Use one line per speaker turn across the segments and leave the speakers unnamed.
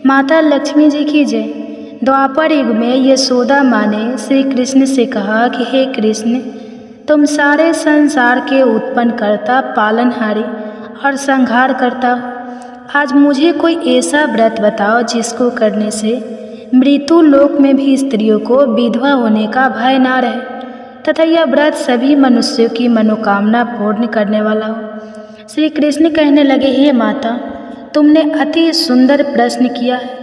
माता लक्ष्मी जी की जय। द्वापर युग में यशोदा माँ ने श्री कृष्ण से कहा कि हे कृष्ण, तुम सारे संसार के उत्पन्न करता, पालनहारी और संहार करता हो। आज मुझे कोई ऐसा व्रत बताओ जिसको करने से मृत्यु लोक में भी स्त्रियों को विधवा होने का भय ना रहे तथा यह व्रत सभी मनुष्यों की मनोकामना पूर्ण करने वाला हो। श्री कृष्ण कहने लगे, हे माता, तुमने अति सुंदर प्रश्न किया है।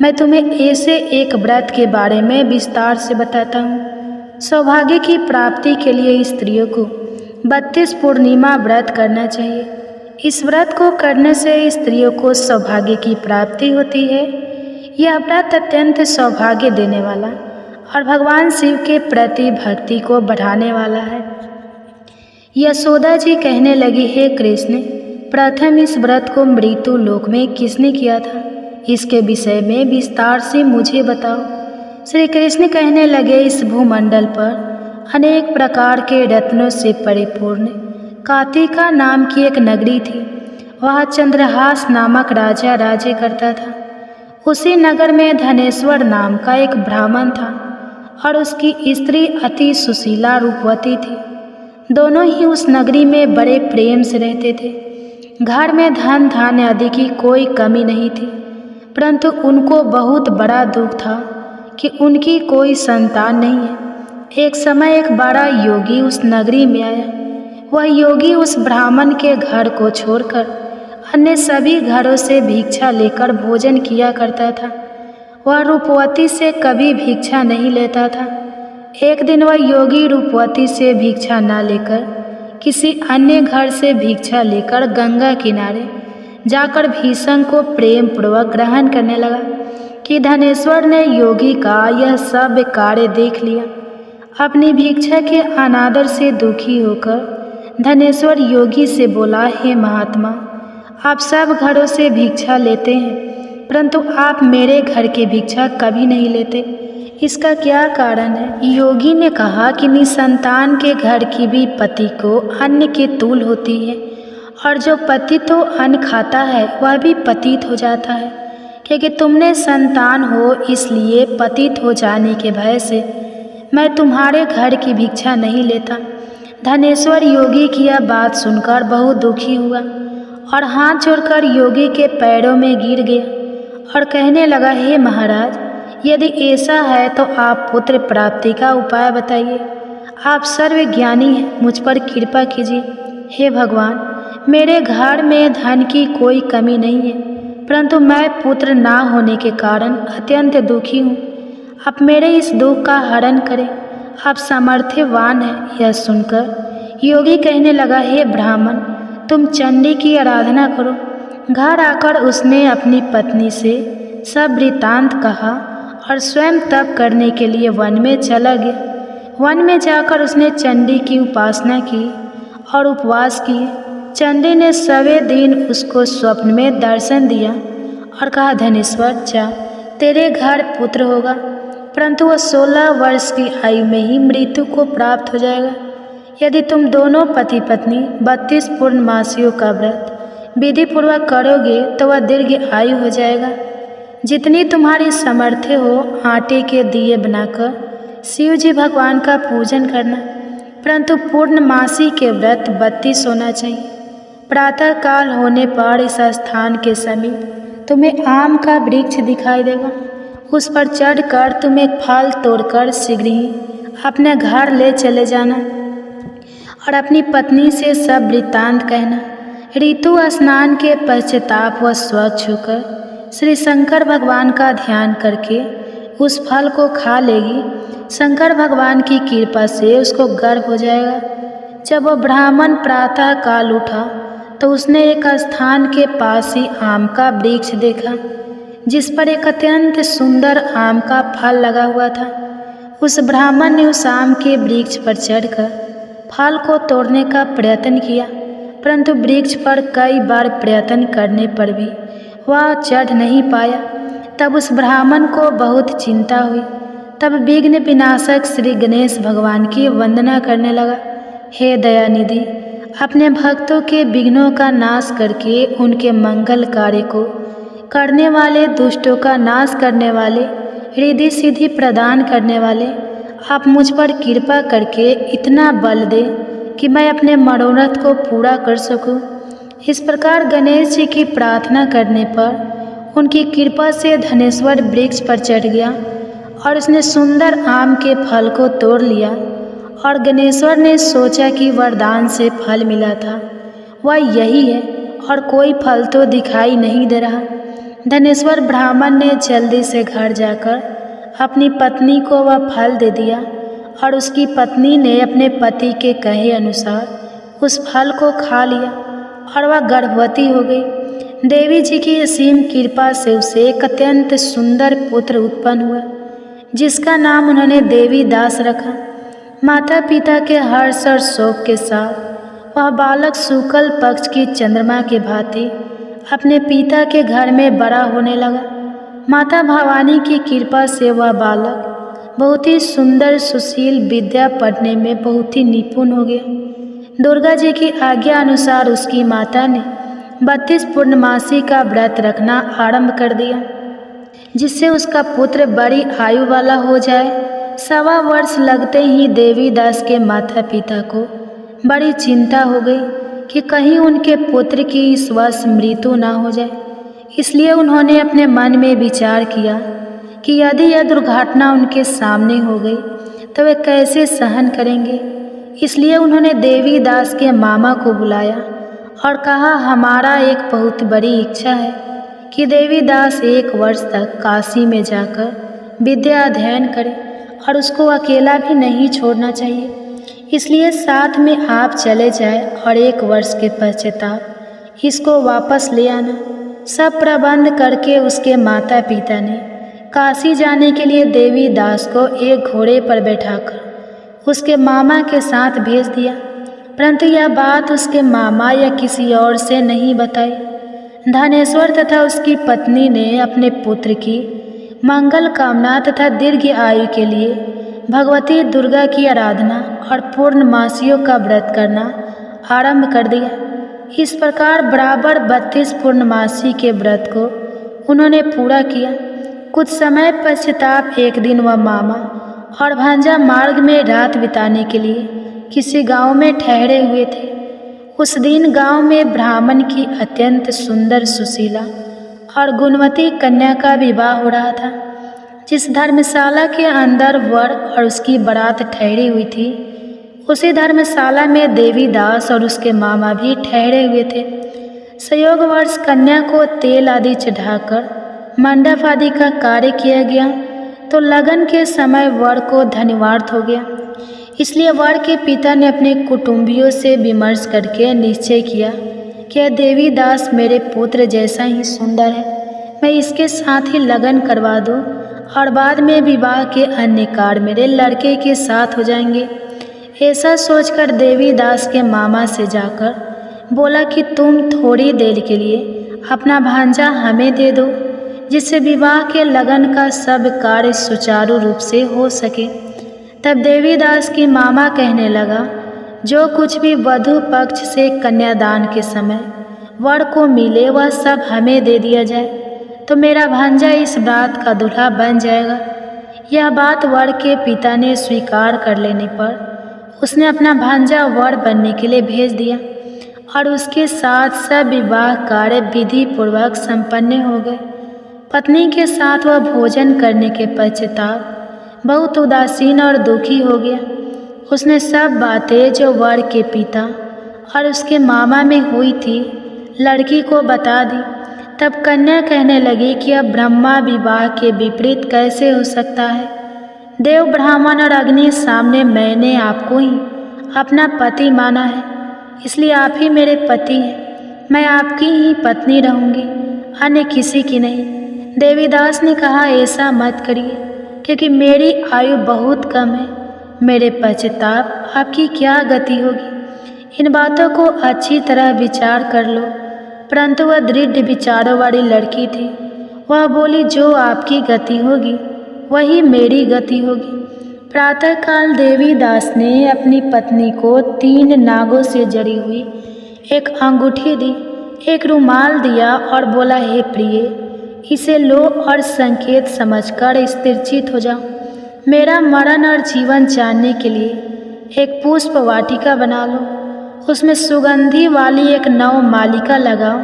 मैं तुम्हें ऐसे एक व्रत के बारे में विस्तार से बताता हूँ। सौभाग्य की प्राप्ति के लिए स्त्रियों को 32 पूर्णिमा व्रत करना चाहिए। इस व्रत को करने से स्त्रियों को सौभाग्य की प्राप्ति होती है। यह व्रत अत्यंत सौभाग्य देने वाला और भगवान शिव के प्रति भक्ति को बढ़ाने वाला है। यशोदा जी कहने लगी, हे कृष्ण, प्रथम इस व्रत को मृत्यु लोक में किसने किया था, इसके विषय में विस्तार से मुझे बताओ। श्री कृष्ण कहने लगे, इस भूमंडल पर अनेक प्रकार के रत्नों से परिपूर्ण कातिका नाम की एक नगरी थी। वहाँ चंद्रहास नामक राजा राज्य करता था। उसी नगर में धनेश्वर नाम का एक ब्राह्मण था और उसकी स्त्री अति सुशीला रूपवती थी। दोनों ही उस नगरी में बड़े प्रेम से रहते थे। घर में धन धान्य आदि की कोई कमी नहीं थी, परंतु उनको बहुत बड़ा दुख था कि उनकी कोई संतान नहीं है। एक समय एक बड़ा योगी उस नगरी में आया। वह योगी उस ब्राह्मण के घर को छोड़कर अन्य सभी घरों से भिक्षा लेकर भोजन किया करता था। वह रूपवती से कभी भिक्षा नहीं लेता था। एक दिन वह योगी रूपवती से भिक्षा न लेकर किसी अन्य घर से भिक्षा लेकर गंगा किनारे जाकर भीषण को प्रेम पूर्वक ग्रहण करने लगा कि धनेश्वर ने योगी का यह सब कार्य देख लिया। अपनी भिक्षा के अनादर से दुखी होकर धनेश्वर योगी से बोला, हे महात्मा, आप सब घरों से भिक्षा लेते हैं, परंतु आप मेरे घर की भिक्षा कभी नहीं लेते। इसका क्या कारण है? योगी ने कहा कि निसंतान के घर की भी पति को अन्न के तूल होती है और जो पति तो अन्न खाता है वह भी पतित हो जाता है। क्योंकि तुमने संतान हो इसलिए पतित हो जाने के भय से मैं तुम्हारे घर की भिक्षा नहीं लेता। धनेश्वर योगी की यह बात सुनकर बहुत दुखी हुआ और हाथ जोड़कर योगी के पैरों में गिर गया और कहने लगा, हे महाराज, यदि ऐसा है तो आप पुत्र प्राप्ति का उपाय बताइए। आप सर्वज्ञानी हैं, मुझ पर कृपा कीजिए। हे भगवान, मेरे घर में धन की कोई कमी नहीं है, परंतु मैं पुत्र ना होने के कारण अत्यंत दुखी हूँ। आप मेरे इस दुख का हरण करें, आप सामर्थ्यवान हैं। यह सुनकर योगी कहने लगा, हे ब्राह्मण, तुम चंडी की आराधना करो। घर आकर उसने अपनी पत्नी से सब वृत्तांत कहा और स्वयं तप करने के लिए वन में चला गया। वन में जाकर उसने चंडी की उपासना की और उपवास किए। चंडी ने सवे दिन उसको स्वप्न में दर्शन दिया और कहा, धनेश्वर, जा, तेरे घर पुत्र होगा, परंतु वह 16 वर्ष की आयु में ही मृत्यु को प्राप्त हो जाएगा। यदि तुम दोनों पति पत्नी 32 पूर्णमासियों का व्रत विधि पूर्वक करोगे तो वह दीर्घ आयु हो जाएगा। जितनी तुम्हारी सामर्थ्य हो आटे के दिए बनाकर शिव जी भगवान का पूजन करना, परंतु पूर्णमासी के व्रत 32 होना चाहिए। प्रातः काल होने पर इस स्थान के समीप तुम्हें आम का वृक्ष दिखाई देगा। उस पर चढ़कर तुम एक फल तोड़कर शीघ्र ही अपने घर ले चले जाना और अपनी पत्नी से सब वृत्तांत कहना। ऋतु स्नान के पश्चाताप वह स्वच्छ होकर श्री शंकर भगवान का ध्यान करके उस फल को खा लेगी। शंकर भगवान की कृपा से उसको गर्भ हो जाएगा। जब वह ब्राह्मण प्रातः काल उठा तो उसने एक स्थान के पास ही आम का वृक्ष देखा, जिस पर एक अत्यंत सुंदर आम का फल लगा हुआ था। उस ब्राह्मण ने उस आम के वृक्ष पर चढ़कर फल को तोड़ने का प्रयत्न किया, परंतु वृक्ष पर कई बार प्रयत्न करने पर भी वह चढ़ नहीं पाया। तब उस ब्राह्मण को बहुत चिंता हुई। तब विघ्न विनाशक श्री गणेश भगवान की वंदना करने लगा। हे दयानिधि, अपने भक्तों के विघ्नों का नाश करके उनके मंगल कार्य को करने वाले, दुष्टों का नाश करने वाले, रिद्धि सिद्धि प्रदान करने वाले, आप मुझ पर कृपा करके इतना बल दे कि मैं अपने मनोरथ को पूरा कर सकूं। इस प्रकार गणेश जी की प्रार्थना करने पर उनकी कृपा से धनेश्वर वृक्ष पर चढ़ गया और उसने सुंदर आम के फल को तोड़ लिया। और गणेश्वर ने सोचा कि वरदान से फल मिला था वह यही है और कोई फल तो दिखाई नहीं दे रहा। धनेश्वर ब्राह्मण ने जल्दी से घर जाकर अपनी पत्नी को वह फल दे दिया और उसकी पत्नी ने अपने पति के कहे अनुसार उस फल को खा लिया और वह गर्भवती हो गई। देवी जी की असीम कृपा से उसे एक अत्यंत सुंदर पुत्र उत्पन्न हुआ जिसका नाम उन्होंने देवी दास रखा। माता पिता के हर्ष और शोक के साथ वह बालक शुक्ल पक्ष की चंद्रमा के भांति अपने पिता के घर में बड़ा होने लगा। माता भवानी की कृपा से वह बालक बहुत ही सुंदर, सुशील, विद्या पढ़ने में बहुत ही निपुण हो गया। दुर्गा जी की आज्ञा अनुसार उसकी माता ने 32 पूर्णमासी का व्रत रखना आरंभ कर दिया जिससे उसका पुत्र बड़ी आयु वाला हो जाए। 1.25 वर्ष लगते ही देवी दास के माता पिता को बड़ी चिंता हो गई कि कहीं उनके पुत्र की इस वर्ष मृत्यु ना हो जाए। इसलिए उन्होंने अपने मन में विचार किया कि यदि यह दुर्घटना उनके सामने हो गई तो वे कैसे सहन करेंगे। इसलिए उन्होंने देवी दास के मामा को बुलाया और कहा, हमारा एक बहुत बड़ी इच्छा है कि देवी दास 1 वर्ष तक काशी में जाकर विद्या अध्ययन करे और उसको अकेला भी नहीं छोड़ना चाहिए। इसलिए साथ में आप चले जाए और 1 वर्ष के पश्चाताप इसको वापस ले आना। सब प्रबंध करके उसके माता पिता ने काशी जाने के लिए देवी दास को एक घोड़े पर बैठाकर उसके मामा के साथ भेज दिया। परंतु यह बात उसके मामा या किसी और से नहीं बताई। धनेश्वर तथा उसकी पत्नी ने अपने पुत्र की मंगल कामना तथा दीर्घ आयु के लिए भगवती दुर्गा की आराधना और पूर्णमासियों का व्रत करना आरंभ कर दिया। इस प्रकार बराबर 32 पूर्णमासी के व्रत को उन्होंने पूरा किया। कुछ समय पश्चाताप एक दिन वह मामा और भांजा मार्ग में रात बिताने के लिए किसी गांव में ठहरे हुए थे। उस दिन गांव में ब्राह्मण की अत्यंत सुंदर, सुशीला और गुणवती कन्या का विवाह हो रहा था। जिस धर्मशाला के अंदर वर और उसकी बारात ठहरी हुई थी उसी धर्मशाला में देवी दास और उसके मामा भी ठहरे हुए थे। संयोग वर्ष कन्या को तेल आदि चढ़ाकर मंडप आदि का कार्य किया गया तो लगन के समय वर को धन्यवाद हो गया। इसलिए वर के पिता ने अपने कुटुंबियों से विमर्श करके निश्चय किया कि देवी दास मेरे पुत्र जैसा ही सुंदर है, मैं इसके साथ ही लगन करवा दूं और बाद में विवाह के अन्य कार्य मेरे लड़के के साथ हो जाएंगे। ऐसा सोचकर देवी दास के मामा से जाकर बोला कि तुम थोड़ी देर के लिए अपना भांजा हमें दे दो जिससे विवाह के लगन का सब कार्य सुचारू रूप से हो सके। तब देवी दास की मामा कहने लगा, जो कुछ भी वधू पक्ष से कन्यादान के समय वर को मिले वह सब हमें दे दिया जाए तो मेरा भांजा इस बात का दूल्हा बन जाएगा। यह बात वर के पिता ने स्वीकार कर लेने पर उसने अपना भांजा वर बनने के लिए भेज दिया और उसके साथ सब विवाह कार्य विधि पूर्वक संपन्न हो गए। पत्नी के साथ वह भोजन करने के पश्चाताप बहुत उदासीन और दुखी हो गया। उसने सब बातें जो वर के पिता और उसके मामा में हुई थी लड़की को बता दी। तब कन्या कहने लगी कि अब ब्रह्मा विवाह के विपरीत कैसे हो सकता है। देव, ब्राह्मण और अग्नि सामने मैंने आपको ही अपना पति माना है, इसलिए आप ही मेरे पति हैं। मैं आपकी ही पत्नी रहूंगी, अन्य किसी की नहीं। देवीदास ने कहा, ऐसा मत करिए क्योंकि मेरी आयु बहुत कम है। मेरे पश्चाताप आपकी क्या गति होगी। इन बातों को अच्छी तरह विचार कर लो। परंतु वह दृढ़ विचारों वाली लड़की थी। वह बोली, जो आपकी गति होगी वही मेरी गति होगी। प्रातःकाल देवी दास ने अपनी पत्नी को 3 नागों से जड़ी हुई एक अंगूठी दी, एक रुमाल दिया और बोला, हे प्रिय, इसे लो और संकेत समझकर स्थिरचित हो जाओ। मेरा मरण और जीवन जानने के लिए एक पुष्प वाटिका बना लो, उसमें सुगंधी वाली एक नव मालिका लगाओ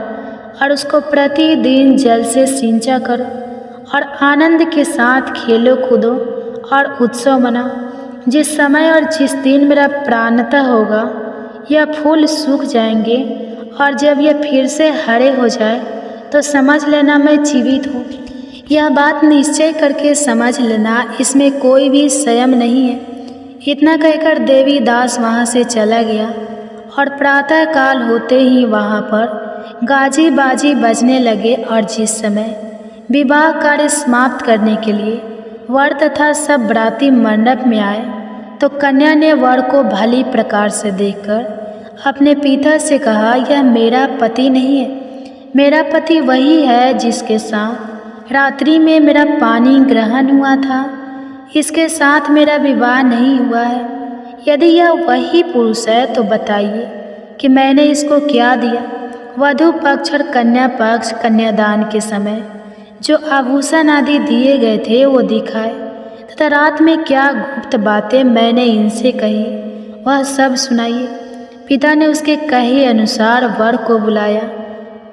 और उसको प्रतिदिन जल से सिंचा करो और आनंद के साथ खेलो कूदो और उत्सव मनाओ। जिस समय और जिस दिन मेरा प्राणतः होगा, यह फूल सूख जाएंगे और जब यह फिर से हरे हो जाए तो समझ लेना मैं जीवित हूँ। यह बात निश्चय करके समझ लेना, इसमें कोई भी संयम नहीं है। इतना कहकर देवी दास वहाँ से चला गया और प्रातः काल होते ही वहाँ पर गाजी बाजी बजने लगे और जिस समय विवाह कार्य समाप्त करने के लिए वर तथा सब बराती मंडप में आए तो कन्या ने वर को भली प्रकार से देखकर अपने पिता से कहा, यह मेरा पति नहीं है, मेरा पति वही है जिसके साथ रात्रि में मेरा पानी ग्रहण हुआ था, इसके साथ मेरा विवाह नहीं हुआ है। यदि यह वही पुरुष है तो बताइए कि मैंने इसको क्या दिया। वधू पक्ष और कन्या पक्ष कन्यादान के समय जो आभूषण आदि दिए गए थे वो दिखाए तथा रात में क्या गुप्त बातें मैंने इनसे कही वह सब सुनाइए। पिता ने उसके कहे अनुसार वर को बुलाया।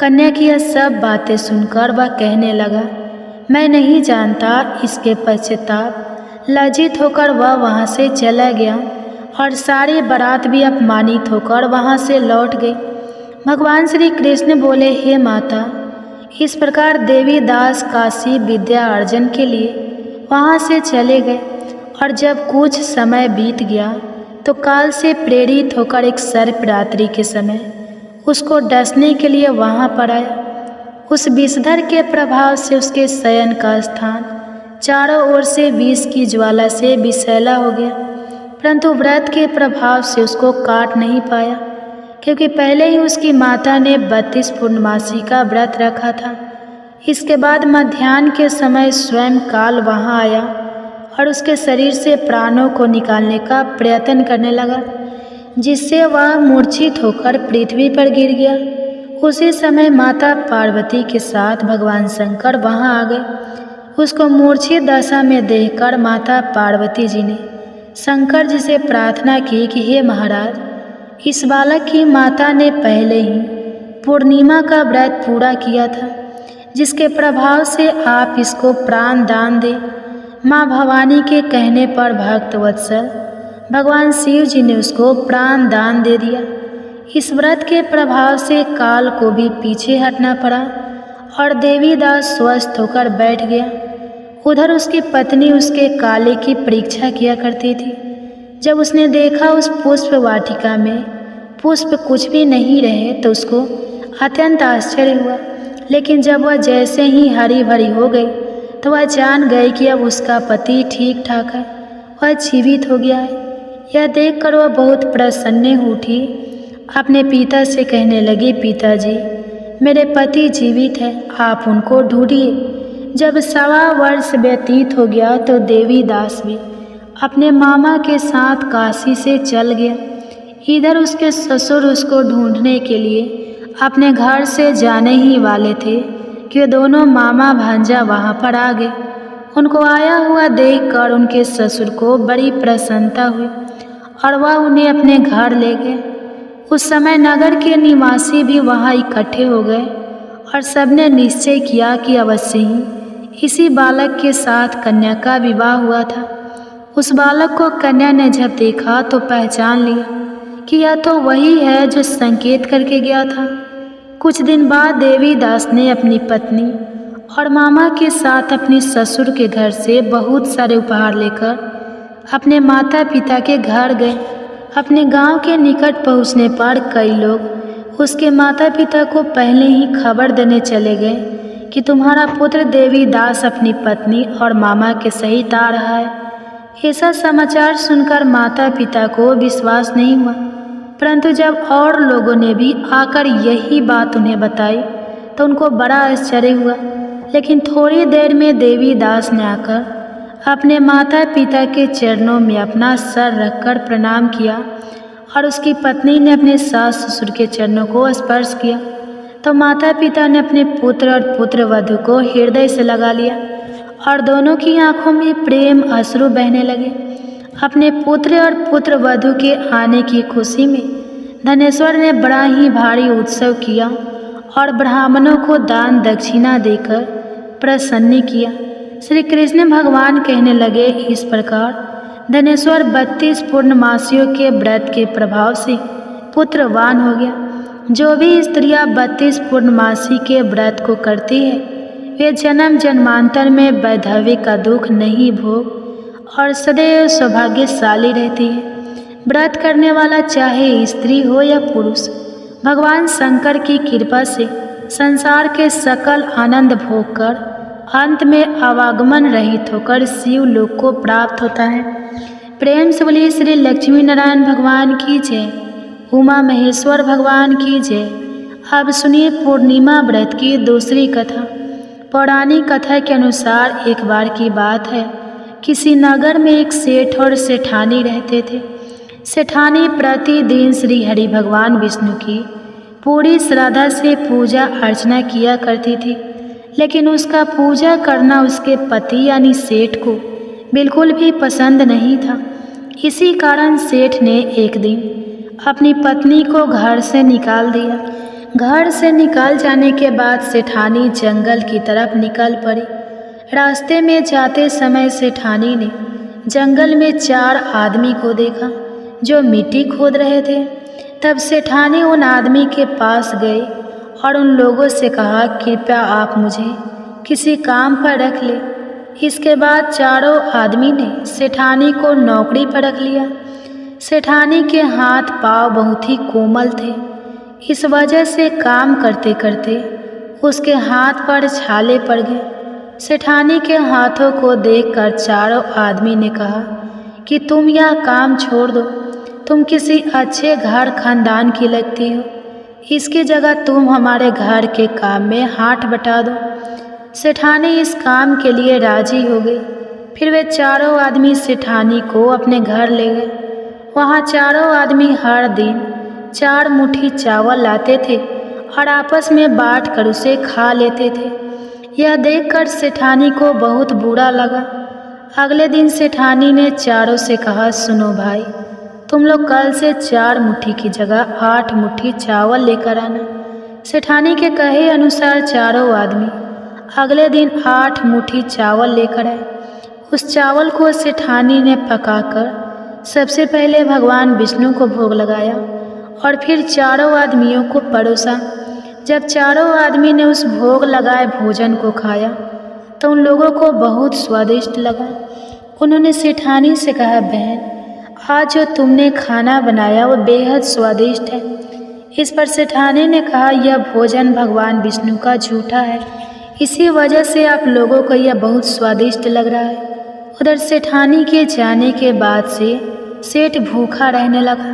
कन्या की यह सब बातें सुनकर वह कहने लगा, मैं नहीं जानता। इसके पश्चाताप लज्जित होकर वह वहाँ से चला गया और सारी बारात भी अपमानित होकर वहाँ से लौट गई। भगवान श्री कृष्ण बोले, हे माता, इस प्रकार देवी दास काशी विद्या अर्जन के लिए वहाँ से चले गए और जब कुछ समय बीत गया तो काल से प्रेरित होकर एक सर्प रात्रि के समय उसको डसने के लिए वहाँ पर आया। उस विषधर के प्रभाव से उसके शयन का स्थान चारों ओर से विष की ज्वाला से विषैला हो गया, परंतु व्रत के प्रभाव से उसको काट नहीं पाया, क्योंकि पहले ही उसकी माता ने 32 पूर्णमासी का व्रत रखा था। इसके बाद मध्याह्न के समय स्वयं काल वहाँ आया और उसके शरीर से प्राणों को निकालने का प्रयत्न करने लगा, जिससे वह मूर्छित होकर पृथ्वी पर गिर गया। उसी समय माता पार्वती के साथ भगवान शंकर वहाँ आ गए। उसको मूर्छित दशा में देखकर माता पार्वती जी ने शंकर जी से प्रार्थना की कि हे महाराज, इस बालक की माता ने पहले ही पूर्णिमा का व्रत पूरा किया था, जिसके प्रभाव से आप इसको प्राण दान दें। माँ भवानी के कहने पर भक्त वत्सल भगवान शिव जी ने उसको प्राण दान दे दिया। इस व्रत के प्रभाव से काल को भी पीछे हटना पड़ा और देवीदास स्वस्थ होकर बैठ गया। उधर उसकी पत्नी उसके काले की परीक्षा किया करती थी। जब उसने देखा उस पुष्प वाटिका में पुष्प कुछ भी नहीं रहे तो उसको अत्यंत आश्चर्य हुआ, लेकिन जब वह जैसे ही हरी भरी हो गई तो वह जान गई कि अब उसका पति ठीक ठाक है, वह जीवित हो गया है। यह देखकर वह बहुत प्रसन्न उठी। अपने पिता से कहने लगी, पिताजी, मेरे पति जीवित है, आप उनको ढूंढिए। जब 1.25 वर्ष व्यतीत हो गया तो देवीदास भी अपने मामा के साथ काशी से चल गया। इधर उसके ससुर उसको ढूंढने के लिए अपने घर से जाने ही वाले थे कि वे दोनों मामा भांजा वहाँ पर आ गए। उनको आया हुआ देखकर उनके ससुर को बड़ी प्रसन्नता हुई और वह उन्हें अपने घर ले गए। उस समय नगर के निवासी भी वहाँ इकट्ठे हो गए और सबने निश्चय किया कि अवश्य ही इसी बालक के साथ कन्या का विवाह हुआ था। उस बालक को कन्या ने जब देखा तो पहचान लिया कि यह तो वही है जो संकेत करके गया था। कुछ दिन बाद देवीदास ने अपनी पत्नी और मामा के साथ अपने ससुर के घर से बहुत सारे उपहार लेकर अपने माता पिता के घर गए। अपने गांव के निकट पहुंचने पर कई लोग उसके माता पिता को पहले ही खबर देने चले गए कि तुम्हारा पुत्र देवीदास अपनी पत्नी और मामा के सहित आ रहा है। ऐसा समाचार सुनकर माता पिता को विश्वास नहीं हुआ, परंतु जब और लोगों ने भी आकर यही बात उन्हें बताई तो उनको बड़ा आश्चर्य हुआ। लेकिन थोड़ी देर में देवीदास ने आकर अपने माता पिता के चरणों में अपना सर रखकर प्रणाम किया और उसकी पत्नी ने अपने सास ससुर के चरणों को स्पर्श किया। तो माता पिता ने अपने पुत्र और पुत्र वधू को हृदय से लगा लिया और दोनों की आंखों में प्रेम अश्रु बहने लगे। अपने पुत्र और पुत्र वधू के आने की खुशी में धनेश्वर ने बड़ा ही भारी उत्सव किया और ब्राह्मणों को दान दक्षिणा देकर प्रसन्न किया। श्री कृष्ण भगवान कहने लगे, इस प्रकार धनेश्वर 32 पूर्णमासियों के व्रत के प्रभाव से पुत्रवान हो गया। जो भी स्त्रियां 32 पूर्णमासी के व्रत को करती है वे जन्म जन्मांतर में वैधव्य का दुख नहीं भोग और सदैव सौभाग्यशाली रहती है। व्रत करने वाला चाहे स्त्री हो या पुरुष भगवान शंकर की कृपा से संसार के सकल आनंद भोग कर अंत में आवागमन रहित होकर शिव लोक को प्राप्त होता है। प्रेम से बोलिए श्री लक्ष्मी नारायण भगवान की जय, उमा महेश्वर भगवान की जय। अब सुनिए पूर्णिमा व्रत की दूसरी कथा। पौराणिक कथा के अनुसार एक बार की बात है, किसी नगर में एक सेठ और सेठानी रहते थे। सेठानी प्रतिदिन श्री हरि भगवान विष्णु की पूरी श्रद्धा से पूजा अर्चना किया करती थी, लेकिन उसका पूजा करना उसके पति यानी सेठ को बिल्कुल भी पसंद नहीं था। इसी कारण सेठ ने एक दिन अपनी पत्नी को घर से निकाल दिया। घर से निकाल जाने के बाद सेठानी जंगल की तरफ निकल पड़ी। रास्ते में जाते समय सेठानी ने जंगल में 4 आदमी को देखा जो मिट्टी खोद रहे थे। तब सेठानी उन आदमी के पास गई और उन लोगों से कहा, कृपया आप मुझे किसी काम पर रख ले। इसके बाद चारों आदमी ने सेठानी को नौकरी पर रख लिया। सेठानी के हाथ पांव बहुत ही कोमल थे, इस वजह से काम करते करते उसके हाथ पर छाले पड़ गए। सेठानी के हाथों को देखकर चारों आदमी ने कहा कि तुम यह काम छोड़ दो, तुम किसी अच्छे घर खानदान की लगती हो, इसकी जगह तुम हमारे घर के काम में हाथ बटा दो। सेठानी इस काम के लिए राजी हो गई। फिर वे चारों आदमी सेठानी को अपने घर ले गए। वहाँ चारों आदमी हर दिन 4 मुट्ठी चावल लाते थे और आपस में बांट कर उसे खा लेते थे। यह देखकर सेठानी को बहुत बुरा लगा। अगले दिन सेठानी ने चारों से कहा, सुनो भाई, तुम लोग कल से 4 मुट्ठी की जगह 8 मुट्ठी चावल लेकर आना। सेठानी के कहे अनुसार चारों आदमी अगले दिन 8 मुट्ठी चावल लेकर आए। उस चावल को सेठानी ने पकाकर सबसे पहले भगवान विष्णु को भोग लगाया और फिर चारों आदमियों को परोसा। जब चारों आदमी ने उस भोग लगाए भोजन को खाया तो उन लोगों को बहुत स्वादिष्ट लगा। उन्होंने सेठानी से कहा, बहन, आज जो तुमने खाना बनाया वो बेहद स्वादिष्ट है। इस पर सेठानी ने कहा, यह भोजन भगवान विष्णु का झूठा है, इसी वजह से आप लोगों को यह बहुत स्वादिष्ट लग रहा है। उधर सेठानी के जाने के बाद से सेठ भूखा रहने लगा।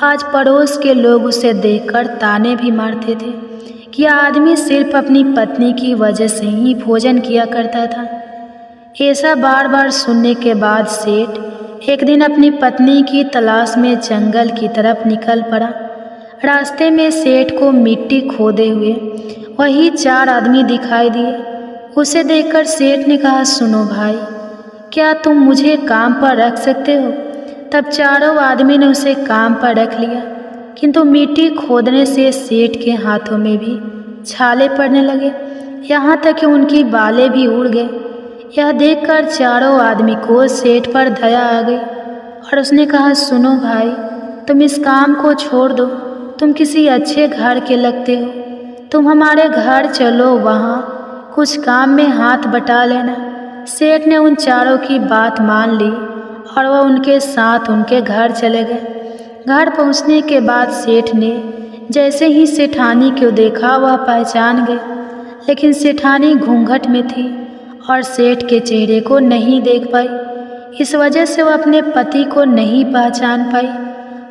आज पड़ोस के लोग उसे देखकर ताने भी मारते थे कि यह आदमी सिर्फ अपनी पत्नी की वजह से ही भोजन किया करता था। ऐसा बार बार सुनने के बाद सेठ एक दिन अपनी पत्नी की तलाश में जंगल की तरफ निकल पड़ा। रास्ते में सेठ को मिट्टी खोदे हुए वही 4 आदमी दिखाई दिए। उसे देखकर सेठ ने कहा, सुनो भाई, क्या तुम मुझे काम पर रख सकते हो? तब चारों आदमी ने उसे काम पर रख लिया, किंतु मिट्टी खोदने से सेठ के हाथों में भी छाले पड़ने लगे, यहाँ तक कि उनकी बालें भी उड़ गए। यह देखकर चारों आदमी को सेठ पर दया आ गई और उसने कहा, सुनो भाई, तुम इस काम को छोड़ दो, तुम किसी अच्छे घर के लगते हो, तुम हमारे घर चलो, वहाँ कुछ काम में हाथ बटा लेना। सेठ ने उन चारों की बात मान ली और वह उनके साथ उनके घर चले गए। घर पहुँचने के बाद सेठ ने जैसे ही सेठानी को देखा वह पहचान गए, लेकिन सेठानी घूंघट में थी और सेठ के चेहरे को नहीं देख पाई। इस वजह से वह अपने पति को नहीं पहचान पाई।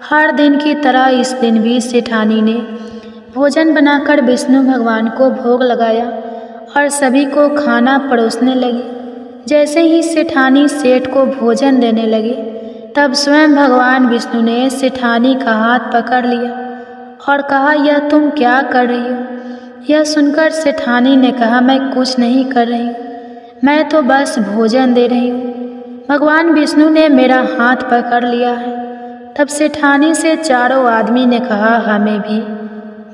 हर दिन की तरह इस दिन भी सेठानी ने भोजन बनाकर विष्णु भगवान को भोग लगाया और सभी को खाना परोसने लगी। जैसे ही सेठानी सेठ को भोजन देने लगी, तब स्वयं भगवान विष्णु ने सेठानी का हाथ पकड़ लिया और कहा, यह तुम क्या कर रही हो? यह सुनकर सेठानी ने कहा, मैं कुछ नहीं कर रही हूँ, मैं तो बस भोजन दे रही हूँ। भगवान विष्णु ने मेरा हाथ पकड़ लिया है। तब सेठानी से चारों आदमी ने कहा, हमें भी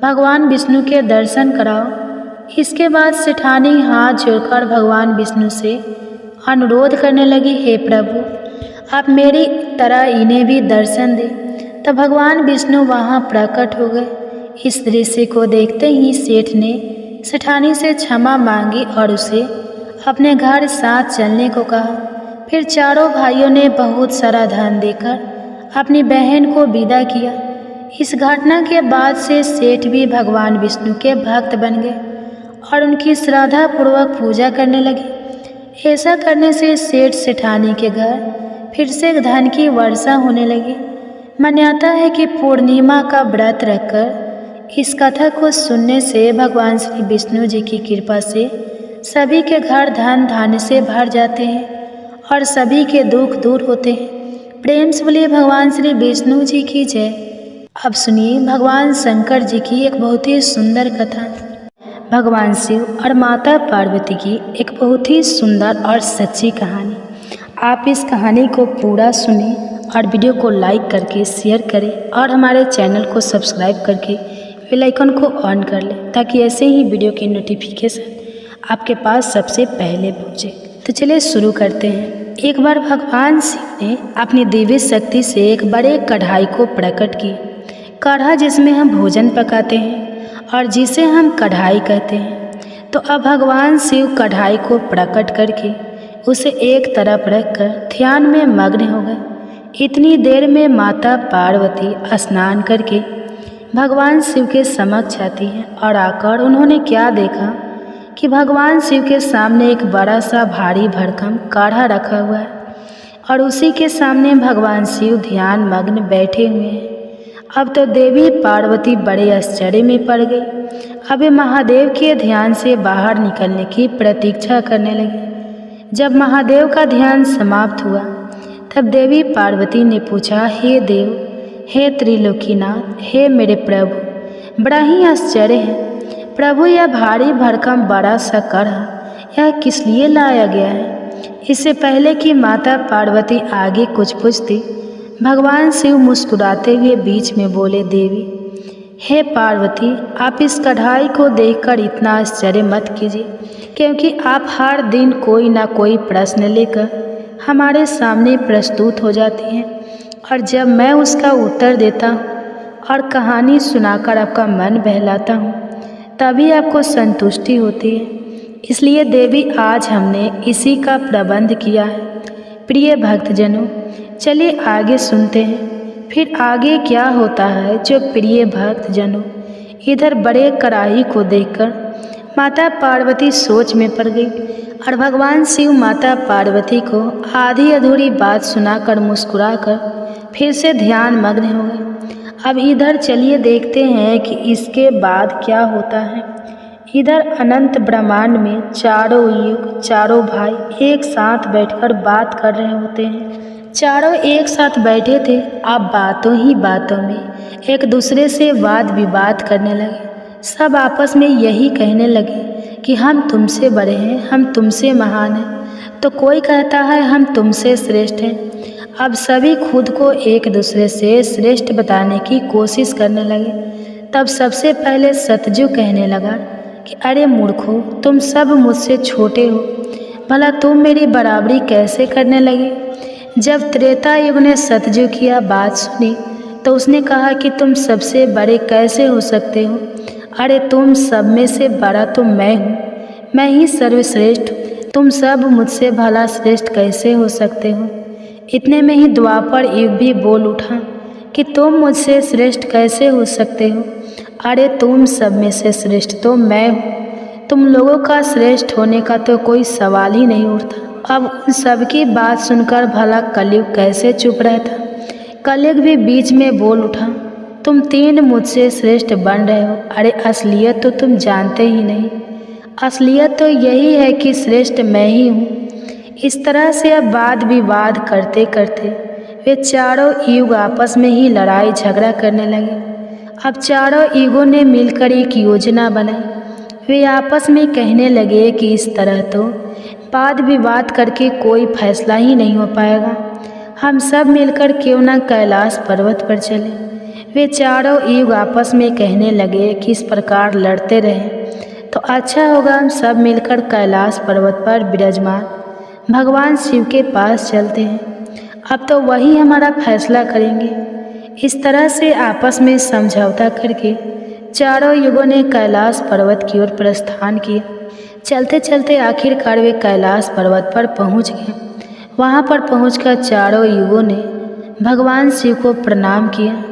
भगवान विष्णु के दर्शन कराओ। इसके बाद सेठानी हाथ जोड़कर भगवान विष्णु से अनुरोध करने लगी, हे प्रभु, आप मेरी तरह इन्हें भी दर्शन दें। तब भगवान विष्णु वहाँ प्रकट हो गए। इस दृश्य को देखते ही सेठ ने सेठानी से क्षमा मांगी और उसे अपने घर साथ चलने को कहा। फिर चारों भाइयों ने बहुत सारा धन देकर अपनी बहन को विदा किया। इस घटना के बाद से सेठ भी भगवान विष्णु के भक्त बन गए और उनकी श्रद्धा पूर्वक पूजा करने लगे। ऐसा करने से सेठ सेठानी के घर फिर से धन की वर्षा होने लगी। मान्यता है कि पूर्णिमा का व्रत रखकर इस कथा को सुनने से भगवान श्री विष्णु जी की कृपा से सभी के घर धन धान्य से भर जाते हैं और सभी के दुख दूर होते हैं। प्रेम से बोलिए भगवान श्री विष्णु जी की जय। अब सुनिए भगवान शंकर जी की एक बहुत ही सुंदर कथा। भगवान शिव और माता पार्वती की एक बहुत ही सुंदर और सच्ची कहानी। आप इस कहानी को पूरा सुने और वीडियो को लाइक करके शेयर करें और हमारे चैनल को सब्सक्राइब करके बेल आइकन को ऑन कर लें ताकि ऐसे ही वीडियो की नोटिफिकेशन आपके पास सबसे पहले पहुँचे। तो चलिए शुरू करते हैं। एक बार भगवान शिव ने अपनी दिव्य शक्ति से एक बड़े कढ़ाई को प्रकट किया। कढ़ा जिसमें हम भोजन पकाते हैं और जिसे हम कढ़ाई कहते हैं। तो अब भगवान शिव कढ़ाई को प्रकट करके उसे एक तरफ रखकर ध्यान में मग्न हो गए। इतनी देर में माता पार्वती स्नान करके भगवान शिव के समक्ष आती हैं और आकर उन्होंने क्या देखा कि भगवान शिव के सामने एक बड़ा सा भारी भरकम काढ़ा रखा हुआ है और उसी के सामने भगवान शिव ध्यान मग्न बैठे हुए हैं। अब तो देवी पार्वती बड़े आश्चर्य में पड़ गई। अब वे महादेव के ध्यान से बाहर निकलने की प्रतीक्षा करने लगे। जब महादेव का ध्यान समाप्त हुआ तब देवी पार्वती ने पूछा, हे देव, हे त्रिलोकीनाथ, हे मेरे प्रभु, बड़ा ही आश्चर्य है प्रभु, यह भारी भरकम बड़ा सा कढ़ा यह किस लिए लाया गया है। इससे पहले कि माता पार्वती आगे कुछ पूछती, भगवान शिव मुस्कुराते हुए बीच में बोले, देवी, हे पार्वती, आप इस कढ़ाई को देखकर इतना आश्चर्य मत कीजिए, क्योंकि आप हर दिन कोई ना कोई प्रश्न लेकर हमारे सामने प्रस्तुत हो जाती हैं और जब मैं उसका उत्तर देता हूँ और कहानी सुनाकर आपका मन बहलाता हूँ तभी आपको संतुष्टि होती है। इसलिए देवी आज हमने इसी का प्रबंध किया है। प्रिय भक्तजनों, चलिए आगे सुनते हैं फिर आगे क्या होता है। जो प्रिय भक्तजनों, इधर बड़े कढ़ाई को देखकर माता पार्वती सोच में पड़ गई और भगवान शिव माता पार्वती को आधी अधूरी बात सुनाकर मुस्कुराकर फिर से ध्यान मग्न हो गए। अब इधर चलिए देखते हैं कि इसके बाद क्या होता है। इधर अनंत ब्रह्मांड में चारों युग चारों भाई एक साथ बैठकर बात कर रहे होते हैं। चारों एक साथ बैठे थे। अब बातों ही बातों में एक दूसरे से वाद विवाद करने लगे। सब आपस में यही कहने लगे कि हम तुमसे बड़े हैं, हम तुमसे महान हैं। तो कोई कहता है हम तुमसे श्रेष्ठ हैं। अब सभी खुद को एक दूसरे से श्रेष्ठ बताने की कोशिश करने लगे। तब सबसे पहले सतजू कहने लगा कि अरे मूर्खों, तुम सब मुझसे छोटे हो, भला तुम मेरी बराबरी कैसे करने लगे। जब त्रेता युग ने सतजू की बात सुनी तो उसने कहा कि तुम सबसे बड़े कैसे हो सकते हो। अरे तुम सब में से बड़ा तो मैं हूँ, मैं ही सर्वश्रेष्ठ हूँ। तुम सब मुझसे भला श्रेष्ठ कैसे हो सकते हो। इतने में ही द्वापर युग भी बोल उठा कि तुम मुझसे श्रेष्ठ कैसे हो सकते हो। अरे तुम सब में से श्रेष्ठ तो मैं हूँ, तुम लोगों का श्रेष्ठ होने का तो कोई सवाल ही नहीं उठता। अब उन सबकी बात सुनकर भला कलयुग कैसे चुप रहता। कलयुग भी बीच में बोल उठा, तुम तीन मुझसे श्रेष्ठ बन रहे हो। अरे असलियत तो तुम जानते ही नहीं, असलियत तो यही है कि श्रेष्ठ मैं ही हूँ। इस तरह से अब वाद विवाद करते करते वे चारों युग आपस में ही लड़ाई झगड़ा करने लगे। अब चारों युगों ने मिलकर एक योजना बनाई वे आपस में कहने लगे कि इस तरह तो वाद विवाद करके कोई फैसला ही नहीं हो पाएगा। हम सब मिलकर क्यों न कैलाश पर्वत पर चले। वे चारों युग आपस में कहने लगे कि इस प्रकार लड़ते रहें तो अच्छा होगा हम सब मिलकर कैलाश पर्वत पर विराजमान भगवान शिव के पास चलते हैं। अब तो वही हमारा फैसला करेंगे। इस तरह से आपस में समझौता करके चारों युगों ने कैलाश पर्वत की ओर प्रस्थान किया। चलते चलते आखिरकार वे कैलाश पर्वत पर पहुंच गए। वहां पर पहुंचकर चारों युगों ने भगवान शिव को प्रणाम किया।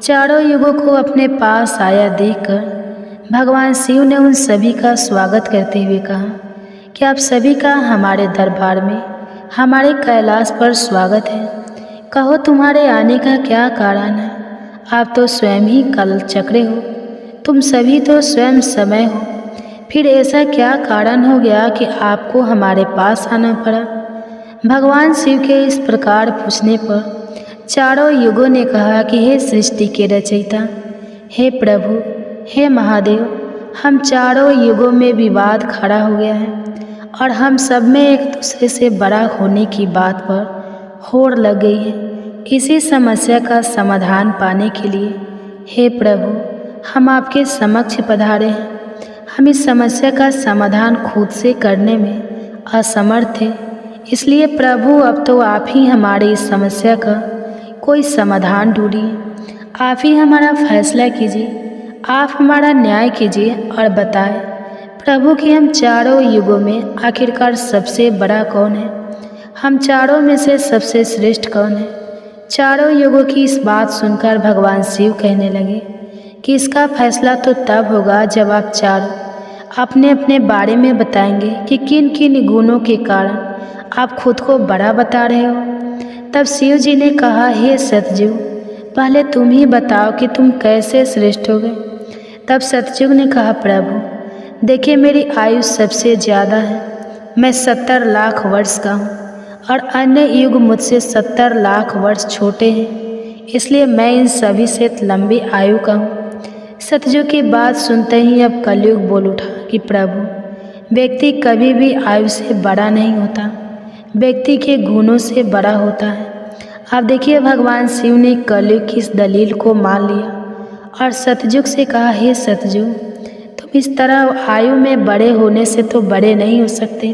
चारों युगों को अपने पास आया देखकर भगवान शिव ने उन सभी का स्वागत करते हुए कहा कि आप सभी का हमारे दरबार में हमारे कैलाश पर स्वागत है। कहो तुम्हारे आने का क्या कारण है। आप तो स्वयं ही कल चक्रे हो, तुम सभी तो स्वयं समय हो, फिर ऐसा क्या कारण हो गया कि आपको हमारे पास आना पड़ा। भगवान शिव के इस प्रकार पूछने पर चारों युगों ने कहा कि हे सृष्टि के रचयिता, हे प्रभु, हे महादेव, हम चारों युगों में विवाद खड़ा हो गया है और हम सब में एक दूसरे से बड़ा होने की बात पर होड़ लग गई है। इसी समस्या का समाधान पाने के लिए हे प्रभु हम आपके समक्ष पधारे हैं। हम इस समस्या का समाधान खुद से करने में असमर्थ थे, इसलिए प्रभु अब तो आप ही हमारी इस समस्या का कोई समाधान ढूंढिए। आप ही हमारा फैसला कीजिए, आप हमारा न्याय कीजिए और बताएं प्रभु कि हम चारों युगों में आखिरकार सबसे बड़ा कौन है, हम चारों में से सबसे श्रेष्ठ कौन है। चारों युगों की इस बात सुनकर भगवान शिव कहने लगे कि इसका फैसला तो तब होगा जब आप चारों अपने अपने बारे में बताएंगे कि किन किन गुणों के कारण आप खुद को बड़ा बता रहे हो। तब शिव जी ने कहा, हे सतयुग, पहले तुम ही बताओ कि तुम कैसे श्रेष्ठ हो गए। तब सतयुग ने कहा, प्रभु देखिए मेरी आयु सबसे ज़्यादा है, मैं 70 लाख वर्ष का हूँ और अन्य युग मुझसे 70 लाख वर्ष छोटे हैं, इसलिए मैं इन सभी से लंबी आयु का हूँ। सतयुग की बात सुनते ही अब कलयुग बोल उठा कि प्रभु व्यक्ति कभी भी आयु से बड़ा नहीं होता, व्यक्ति के गुणों से बड़ा होता है। आप देखिए भगवान शिव ने कलयुग की इस दलील को मान लिया और सतयुग से कहा, हे सतयुग, तुम इस तरह आयु में बड़े होने से तो बड़े नहीं हो सकते।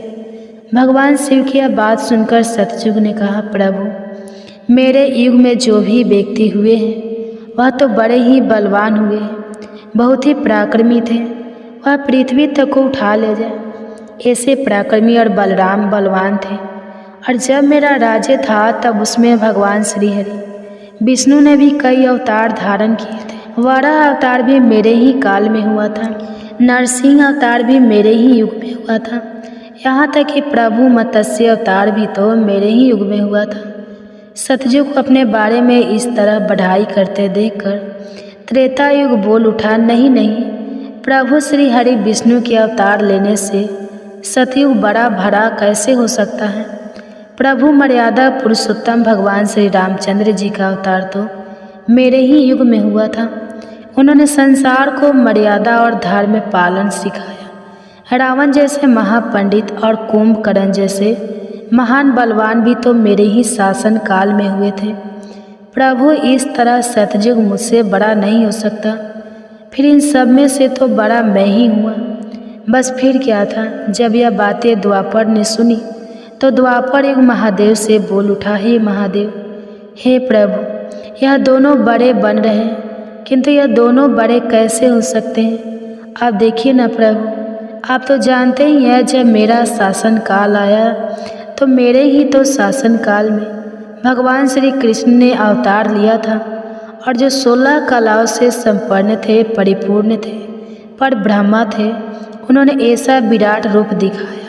भगवान शिव की यह बात सुनकर सतयुग ने कहा, प्रभु मेरे युग में जो भी व्यक्ति हुए हैं वह तो बड़े ही बलवान हुए हैं, बहुत ही पराक्रमी थे, वह पृथ्वी तक को उठा ले जाए, ऐसे पराक्रमी और बलराम बलवान थे। और जब मेरा राज्य था तब उसमें भगवान श्री हरि विष्णु ने भी कई अवतार धारण किए थे। वराह अवतार भी मेरे ही काल में हुआ था, नरसिंह अवतार भी मेरे ही युग में हुआ था, यहाँ तक कि प्रभु मत्स्य अवतार भी तो मेरे ही युग में हुआ था। सतयुग को अपने बारे में इस तरह बढ़ाई करते देखकर त्रेता युग बोल उठा, नहीं नहीं, प्रभु श्री हरि विष्णु के अवतार लेने से सतयुग बड़ा भरा कैसे हो सकता है। प्रभु मर्यादा पुरुषोत्तम भगवान श्री रामचंद्र जी का अवतार तो मेरे ही युग में हुआ था। उन्होंने संसार को मर्यादा और धर्म पालन सिखाया। रावण जैसे महापंडित और कुंभकर्ण जैसे महान बलवान भी तो मेरे ही शासन काल में हुए थे। प्रभु इस तरह सतयुग मुझसे बड़ा नहीं हो सकता, फिर इन सब में से तो बड़ा मैं ही हुआ। बस फिर क्या था। जब यह बातें द्वापर ने सुनी तो द्वापर युग महादेव से बोल उठा, हे महादेव, हे प्रभु, यह दोनों बड़े बन रहे हैं, किंतु यह दोनों बड़े कैसे हो सकते हैं। आप देखिए ना प्रभु, आप तो जानते ही हैं जब मेरा शासन काल आया तो मेरे ही तो शासन काल में भगवान श्री कृष्ण ने अवतार लिया था और जो 16 कलाओं से संपन्न थे, परिपूर्ण थे, पर ब्रह्मा थे, उन्होंने ऐसा विराट रूप दिखाया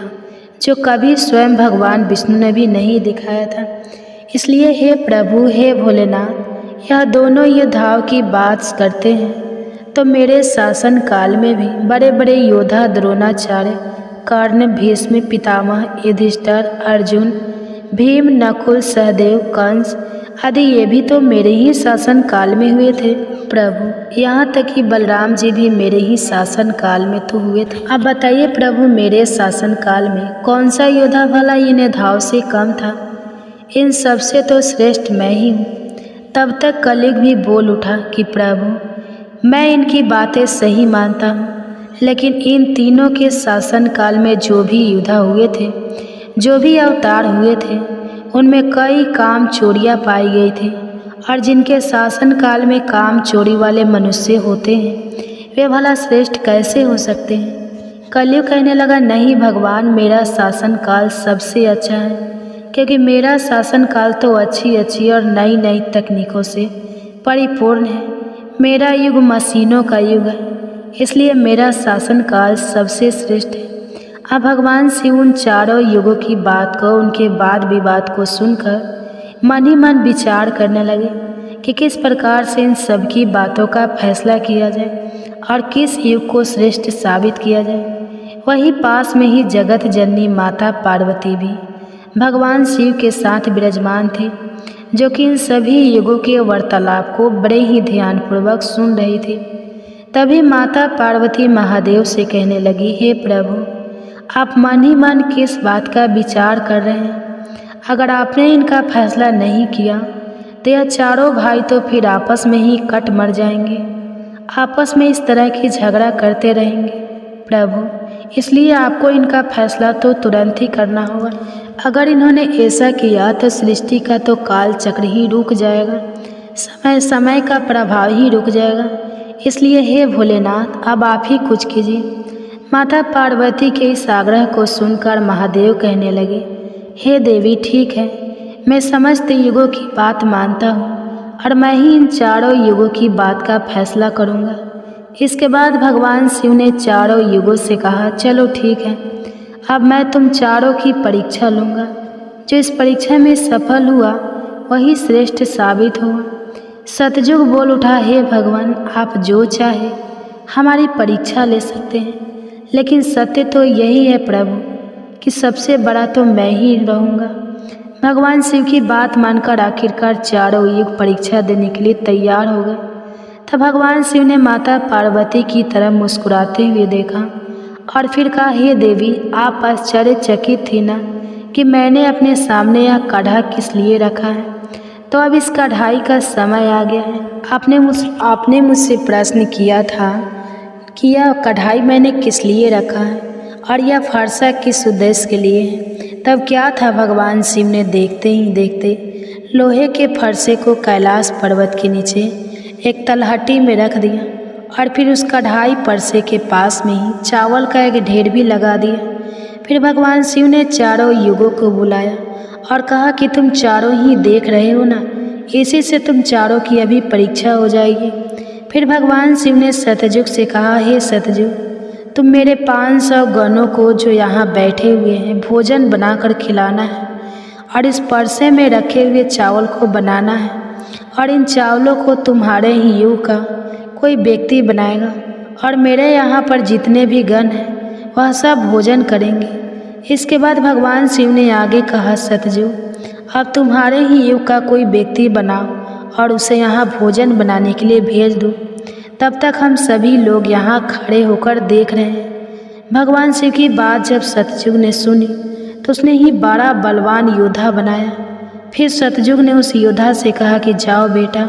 जो कभी स्वयं भगवान विष्णु ने भी नहीं दिखाया था। इसलिए हे प्रभु, हे भोलेनाथ, यह दोनों योद्धाओं की बात करते हैं तो मेरे शासन काल में भी बड़े बड़े योद्धा द्रोणाचार्य, कर्ण, भीष्म, पितामह, युधिष्ठिर, अर्जुन, भीम, नकुल, सहदेव, कंस आदि ये भी तो मेरे ही शासन काल में हुए थे प्रभु। यहाँ तक कि बलराम जी भी मेरे ही शासन काल में तो हुए थे। अब बताइए प्रभु, मेरे शासन काल में कौन सा योद्धा भला इन्हें धाव से कम था? इन सबसे तो श्रेष्ठ मैं ही हूँ। तब तक कलिग भी बोल उठा कि प्रभु, मैं इनकी बातें सही मानता हूँ, लेकिन इन तीनों के शासन काल में जो भी योद्धा हुए थे, जो भी अवतार हुए थे, उनमें कई काम चोरियाँ पाई गई थी, और जिनके शासन काल में काम चोरी वाले मनुष्य होते हैं, वे भला श्रेष्ठ कैसे हो सकते हैं? कलयुग कहने लगा, नहीं भगवान, मेरा शासन काल सबसे अच्छा है, क्योंकि मेरा शासन काल तो अच्छी अच्छी और नई नई तकनीकों से परिपूर्ण है। मेरा युग मशीनों का युग है, इसलिए मेरा शासन काल सबसे श्रेष्ठ है। अब भगवान शिव उन चारों युगों की बात को, उनके वाद विवाद को सुनकर मन ही मन विचार करने लगे कि किस प्रकार से इन सब की बातों का फैसला किया जाए और किस युग को श्रेष्ठ साबित किया जाए। वही पास में ही जगत जननी माता पार्वती भी भगवान शिव के साथ विराजमान थी, जो कि इन सभी युगों के वार्तालाप को बड़े ही ध्यानपूर्वक सुन रही थी। तभी माता पार्वती महादेव से कहने लगी, हे प्रभु, आप मन ही मन किस बात का विचार कर रहे हैं? अगर आपने इनका फैसला नहीं किया तो यह चारों भाई तो फिर आपस में ही कट मर जाएंगे, आपस में इस तरह की झगड़ा करते रहेंगे प्रभु। इसलिए आपको इनका फैसला तो तुरंत ही करना होगा। अगर इन्होंने ऐसा किया तो सृष्टि का तो काल चक्र ही रुक जाएगा, समय का प्रभाव ही रुक जाएगा। इसलिए हे भोलेनाथ, अब आप ही कुछ कीजिए। माता पार्वती के इस आग्रह को सुनकर महादेव कहने लगे, हे देवी, ठीक है, मैं समस्त युगों की बात मानता हूँ और मैं ही इन चारों युगों की बात का फैसला करूँगा। इसके बाद भगवान शिव ने चारों युगों से कहा, चलो ठीक है, अब मैं तुम चारों की परीक्षा लूँगा। जो इस परीक्षा में सफल हुआ वही श्रेष्ठ साबित हुआ। सतयुग बोल उठा, हे भगवान, आप जो चाहे हमारी परीक्षा ले सकते हैं, लेकिन सत्य तो यही है प्रभु कि सबसे बड़ा तो मैं ही रहूँगा। भगवान शिव की बात मानकर आखिरकार चारों युग परीक्षा देने के लिए तैयार हो गए। तब भगवान शिव ने माता पार्वती की तरफ मुस्कुराते हुए देखा और फिर कहा, हे देवी, आप आश्चर्यचकित थी ना कि मैंने अपने सामने यह कढ़ा किस लिए रखा है? तो अब इस कढ़ाई का समय आ गया है। आपने मुझसे प्रश्न किया था कि यह कढ़ाई मैंने किस लिए रखा है और यह फरसा किस उद्देश्य के लिए है। तब क्या था, भगवान शिव ने देखते ही देखते लोहे के फरसे को कैलाश पर्वत के नीचे एक तलहटी में रख दिया और फिर उस कढ़ाई फरसे के पास में ही चावल का एक ढेर भी लगा दिया। फिर भगवान शिव ने चारों युगों को बुलाया और कहा कि तुम चारों ही देख रहे हो ना, इसी से तुम चारों की अभी परीक्षा हो जाएगी। फिर भगवान शिव ने सतयुग से कहा, हे सतयुग, तुम मेरे 500 गणों को जो यहाँ बैठे हुए हैं भोजन बनाकर खिलाना है और इस परसे में रखे हुए चावल को बनाना है और इन चावलों को तुम्हारे ही युग का कोई व्यक्ति बनाएगा और मेरे यहाँ पर जितने भी गण हैं वह सब भोजन करेंगे। इसके बाद भगवान शिव ने आगे कहा, सतयुग, अब तुम्हारे ही युग का कोई व्यक्ति बनाओ और उसे यहाँ भोजन बनाने के लिए भेज दो। तब तक हम सभी लोग यहाँ खड़े होकर देख रहे हैं। भगवान शिव की बात जब सतयुग ने सुनी तो उसने ही बड़ा बलवान योद्धा बनाया। फिर सतयुग ने उस योद्धा से कहा कि जाओ बेटा,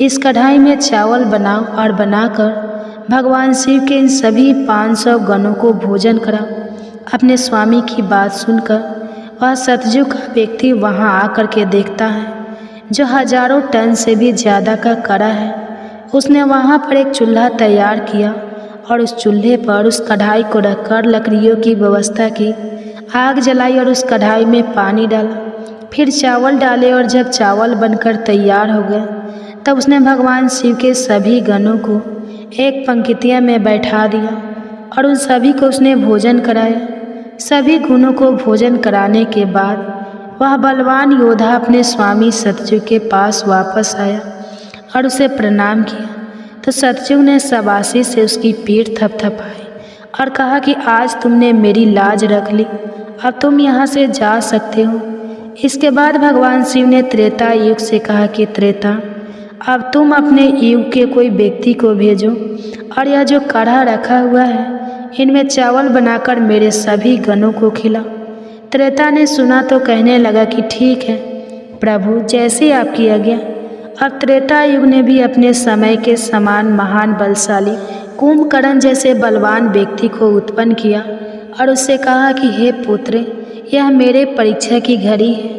इस कढ़ाई में चावल बनाओ और बनाकर भगवान शिव के इन सभी 500 गणों को भोजन कराओ। अपने स्वामी की बात सुनकर वह सतयुग का व्यक्ति वहाँ आकर के देखता है, जो हजारों टन से भी ज़्यादा का कड़ा है। उसने वहाँ पर एक चूल्हा तैयार किया और उस चूल्हे पर उस कढ़ाई को रखकर लकड़ियों की व्यवस्था की, आग जलाई और उस कढ़ाई में पानी डाला, फिर चावल डाले और जब चावल बनकर तैयार हो गए तब उसने भगवान शिव के सभी गणों को एक पंक्तियाँ में बैठा दिया और उन सभी को उसने भोजन कराया। सभी गुणों को भोजन कराने के बाद वह बलवान योद्धा अपने स्वामी सतयुग के पास वापस आया और उसे प्रणाम किया। तो सतयुग ने शाबाशी से उसकी पीठ थपथपाई और कहा कि आज तुमने मेरी लाज रख ली, अब तुम यहाँ से जा सकते हो। इसके बाद भगवान शिव ने त्रेता युग से कहा कि त्रेता, अब तुम अपने युग के कोई व्यक्ति को भेजो और यह जो कढ़ा रखा हुआ है इनमें चावल बनाकर मेरे सभी गणों को खिलाओ। त्रेता ने सुना तो कहने लगा कि ठीक है प्रभु, जैसी आपकी आज्ञा। अब त्रेता युग ने भी अपने समय के समान महान बलशाली कुंभकर्ण जैसे बलवान व्यक्ति को उत्पन्न किया और उससे कहा कि हे पुत्र, यह मेरे परीक्षा की घड़ी है।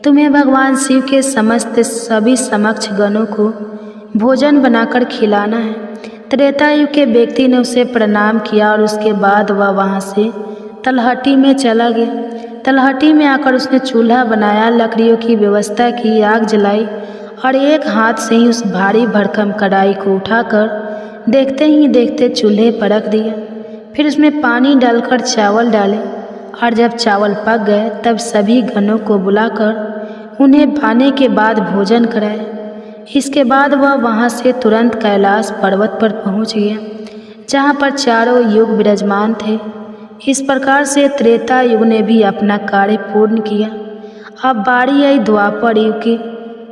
तुम्हें भगवान शिव के समस्त सभी समक्ष गणों को भोजन बनाकर खिलाना है। त्रेता युग के व्यक्ति ने उसे प्रणाम किया और उसके बाद वह वहाँ से तलहटी में चला गया। तलहटी में आकर उसने चूल्हा बनाया, लकड़ियों की व्यवस्था की, आग जलाई और एक हाथ से ही उस भारी भरकम कढ़ाई को उठाकर देखते ही देखते चूल्हे पर रख दिया। फिर उसमें पानी डालकर चावल डाले और जब चावल पक गए तब सभी गणों को बुलाकर उन्हें खाने के बाद भोजन कराया। इसके बाद वह वहाँ से तुरंत कैलाश पर्वत पर पहुँच गया, जहाँ पर चारों युग विराजमान थे। इस प्रकार से त्रेता युग ने भी अपना कार्य पूर्ण किया। अब बारी आई द्वापर युग की।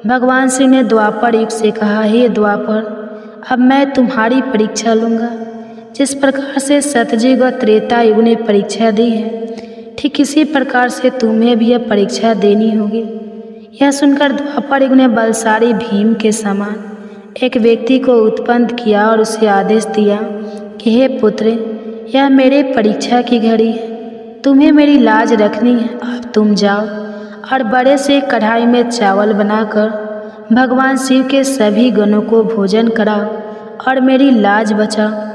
भगवान शिव ने द्वापर युग से कहा, हे द्वापर, अब मैं तुम्हारी परीक्षा लूँगा। जिस प्रकार से सतयुग और त्रेता युग ने परीक्षा दी है, ठीक इसी प्रकार से तुम्हें भी यह परीक्षा देनी होगी। यह सुनकर द्वापर युग ने बलशाली भीम के समान एक व्यक्ति को उत्पन्न किया और उसे आदेश दिया कि हे पुत्र, यह मेरे परीक्षा की घड़ी है, तुम्हें मेरी लाज रखनी है। अब तुम जाओ और बड़े से कढ़ाई में चावल बनाकर भगवान शिव के सभी गणों को भोजन कराओ और मेरी लाज बचाओ।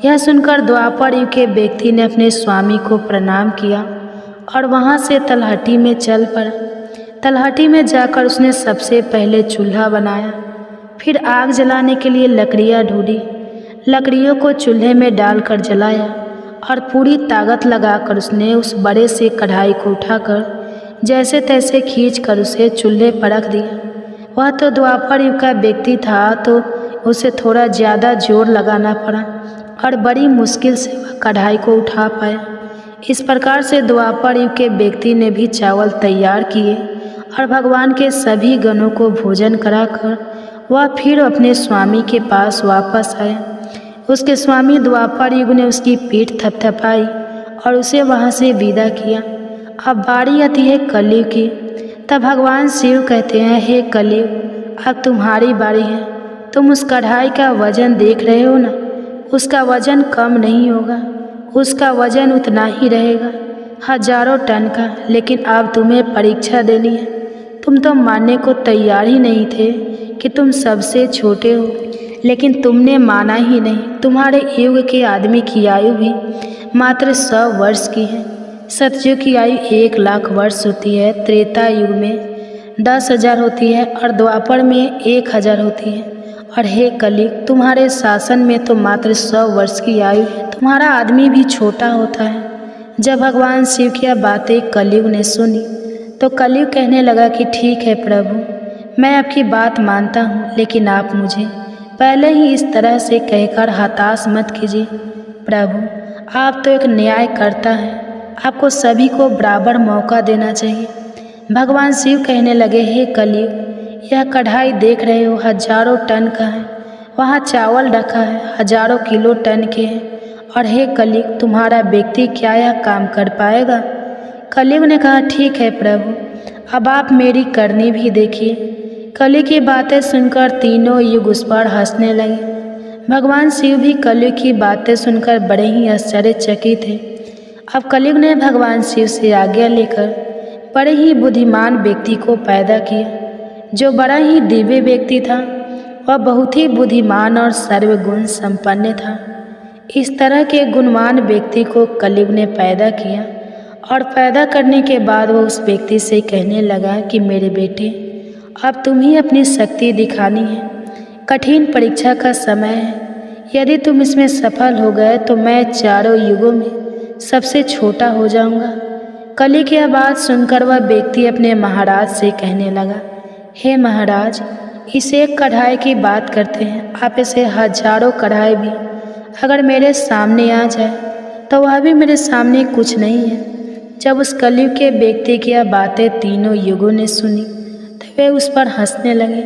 यह सुनकर द्वापर युग के व्यक्ति ने अपने स्वामी को प्रणाम किया और वहाँ से तलहटी में चल पड़ा। तलहटी में जाकर उसने सबसे पहले चूल्हा बनाया, फिर आग जलाने के लिए लकड़ियाँ ढूंढी, लकड़ियों को चूल्हे में डालकर जलाया और पूरी ताकत लगाकर उसने उस बड़े से कढ़ाई को उठाकर जैसे तैसे खींचकर उसे चूल्हे पर रख दिया। वह तो द्वापर युग का व्यक्ति था, तो उसे थोड़ा ज़्यादा जोर लगाना पड़ा और बड़ी मुश्किल से वह कढ़ाई को उठा पाया। इस प्रकार से द्वापर युग के व्यक्ति ने भी चावल तैयार किए और भगवान के सभी गणों को भोजन कराकर वह फिर अपने स्वामी के पास वापस आया। उसके स्वामी द्वापर युग ने उसकी पीठ थपथपाई और उसे वहाँ से विदा किया। अब बारी आती है कलयुग की। तब भगवान शिव कहते हैं, हे कलयुग, अब तुम्हारी बारी है। तुम उस कढ़ाई का वजन देख रहे हो ना, उसका वजन कम नहीं होगा, उसका वजन उतना ही रहेगा, हजारों टन का। लेकिन अब तुम्हें परीक्षा देनी है। तुम तो मानने को तैयार ही नहीं थे कि तुम सबसे छोटे हो, लेकिन तुमने माना ही नहीं। तुम्हारे युग के आदमी की आयु भी मात्र 100 वर्ष की है। सतयुग की आयु 1 लाख वर्ष होती है, त्रेता युग में 10,000 होती है और द्वापर में 1,000 होती है। और हे कलयुग, तुम्हारे शासन में तो मात्र 100 वर्ष की आयु है। तुम्हारा आदमी भी छोटा होता है। जब भगवान शिव की यह बातें कलयुग ने सुनी तो कलयुग कहने लगा कि ठीक है प्रभु, मैं आपकी बात मानता हूँ, लेकिन आप मुझे पहले ही इस तरह से कहकर हताश मत कीजिए। प्रभु, आप तो एक न्यायकर्ता हैं, आपको सभी को बराबर मौका देना चाहिए। भगवान शिव कहने लगे, हे कलयुग, यह कढ़ाई देख रहे हो, हजारों टन का है। वहाँ चावल रखा है, हजारों किलो टन के हैं। और हे कलयुग, तुम्हारा व्यक्ति क्या यह काम कर पाएगा? कलयुग ने कहा, ठीक है प्रभु, अब आप मेरी करनी भी देखिए। कलयुग की बातें सुनकर तीनों युग उस पर हंसने लगे। भगवान शिव भी कलयुग की बातें सुनकर बड़े ही आश्चर्यचकित थे। अब कलयुग ने भगवान शिव से आज्ञा लेकर बड़े ही बुद्धिमान व्यक्ति को पैदा किया, जो बड़ा ही दिव्य व्यक्ति था। वह बहुत ही बुद्धिमान और सर्वगुण संपन्न था। इस तरह के गुणवान व्यक्ति को कलयुग ने पैदा किया और पैदा करने के बाद वो उस व्यक्ति से कहने लगा कि मेरे बेटे, अब तुम्हें अपनी शक्ति दिखानी है। कठिन परीक्षा का समय है। यदि तुम इसमें सफल हो गए तो मैं चारों युगों में सबसे छोटा हो जाऊंगा। कलयुग की बात सुनकर वह व्यक्ति अपने महाराज से कहने लगा, हे महाराज, इस एक कढ़ाई की बात करते हैं, आप इसे हजारों कढ़ाई भी अगर मेरे सामने आ जाए तो वह भी मेरे सामने कुछ नहीं है। जब उस कलयुग के व्यक्ति की यह बातें तीनों युगों ने सुनी तो वे उस पर हंसने लगे।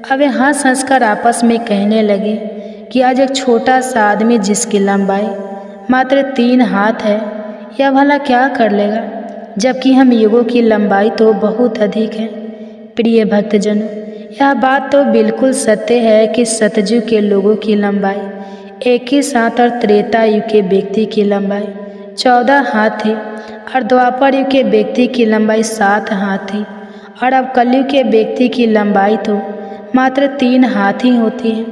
अब वे हंस हंस कर आपस में कहने लगे कि आज एक छोटा सा आदमी जिसकी लंबाई मात्र 3 हाथ है, यह भला क्या कर लेगा, जबकि हम युगों की लंबाई तो बहुत अधिक है। प्रिय भक्तजनों, यह बात तो बिल्कुल सत्य है कि सतयुग के लोगों की लंबाई 21 हाथ और त्रेता युग के व्यक्ति की लंबाई 14 हाथ थी और द्वापर युग के व्यक्ति की लंबाई 7 हाथ थी और अब कलयुग के व्यक्ति की लंबाई तो मात्र 3 हाथ ही होती है।